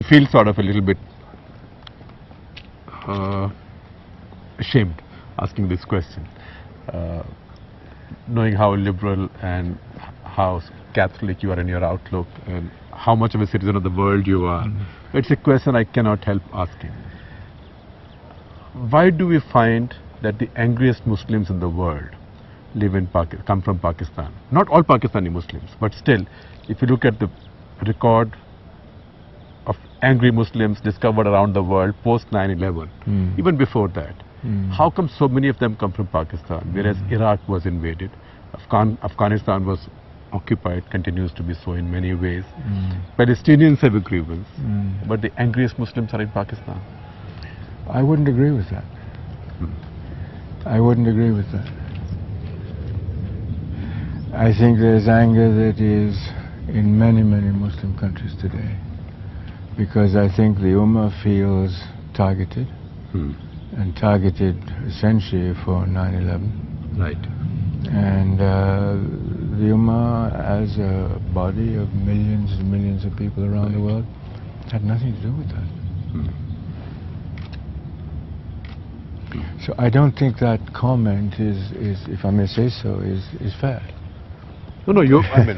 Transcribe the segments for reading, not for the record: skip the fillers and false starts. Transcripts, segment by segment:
feel sort of a little bit ashamed asking this question, knowing how liberal and how Catholic you are in your outlook and how much of a citizen of the world you are. It's a question I cannot help asking. Why do we find that the angriest Muslims in the world come from Pakistan? Not all Pakistani Muslims, but still, if you look at the record of angry Muslims discovered around the world post 9/11, even before that, how come so many of them come from Pakistan, whereas Iraq was invaded, Afghanistan was occupied, continues to be so in many ways. Palestinians have a grievance, but the angriest Muslims are in Pakistan. I wouldn't agree with that. I wouldn't agree with that. I think there's anger that is in many, many Muslim countries today, because I think the Ummah feels targeted, and targeted essentially for 9/11. Right. And the Ummah, as a body of millions and millions of people around the world, had nothing to do with that. So I don't think that comment is, if I may say so, is fair. No, you, I mean,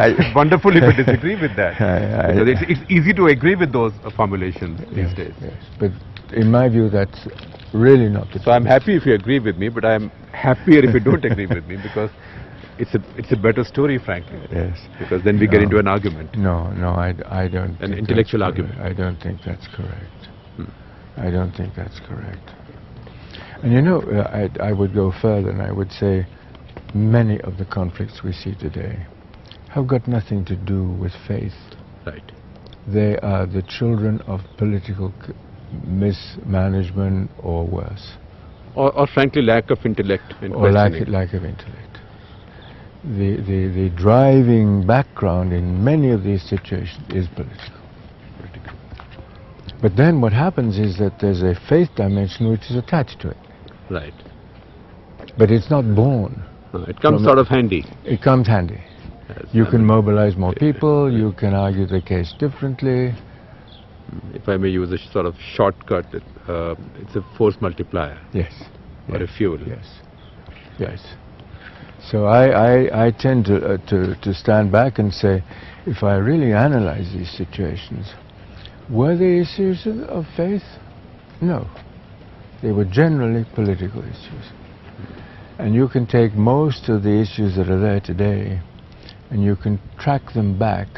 it's wonderful if you disagree with that. Because it's easy to agree with those formulations these days. Yes, but in my view, that's really not the case. So I'm happy if you agree with me, but I'm happier if you don't agree with me, because it's a better story, frankly. Yes. Because then we get into an argument. No, I don't. An intellectual argument. I don't think that's correct. I don't think that's correct. And you know, I would go further and I would say many of the conflicts we see today have got nothing to do with faith. Right. They are the children of political mismanagement or worse. Or frankly, lack of intellect and or lack questioning. of intellect. The driving background in many of these situations is political. But then what happens is that there's a faith dimension which is attached to it. Right. But it's not born. It comes sort of handy. It comes handy. Yes, You can mobilize more people, you can argue the case differently. If I may use a sort of shortcut, it's a force multiplier. Yes. Or a fuel. Yes. Yes. So I tend to stand back and say, if I really analyze these situations, were they issues of faith? No. They were generally political issues. And you can take most of the issues that are there today and you can track them back